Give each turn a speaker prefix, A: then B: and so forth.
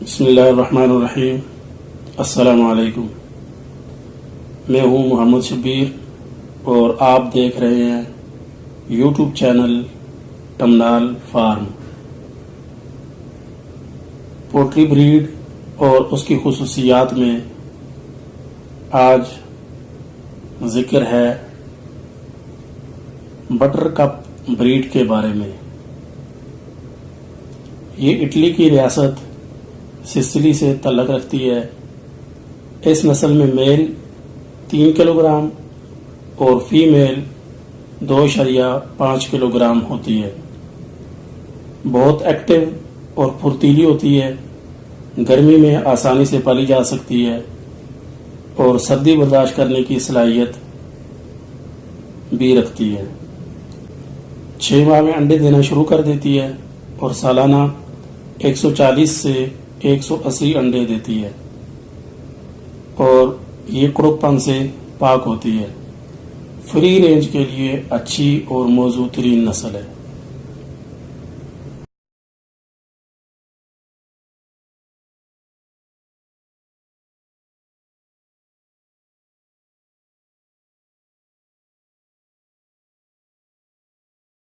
A: بسم اللہ الرحمن الرحیم۔ السلام علیکم۔ میں ہوں محمد شبیر اور آپ دیکھ رہے ہیں یوٹیوب چینل ٹمنال فارم۔ پولٹری بریڈ اور اس کی خصوصیات میں آج ذکر ہے بٹر کپ بریڈ کے بارے میں۔ یہ اٹلی کی ریاست سسلی سے تعلق رکھتی ہے۔ اس نسل میں میل 3 کلو گرام اور فیمیل 2.5 کلو گرام ہوتی ہے۔ بہت ایکٹیو اور پھرتیلی ہوتی ہے، گرمی میں آسانی سے پالی جا سکتی ہے اور سردی برداشت کرنے کی صلاحیت بھی رکھتی ہے۔ 6 ماہ میں انڈے دینا شروع کر دیتی ہے اور سالانہ 140 سے 180 انڈے دیتی ہے اور یہ کڑک پن سے پاک ہوتی ہے۔ فری رینج کے لیے اچھی اور موزوں ترین نسل ہے۔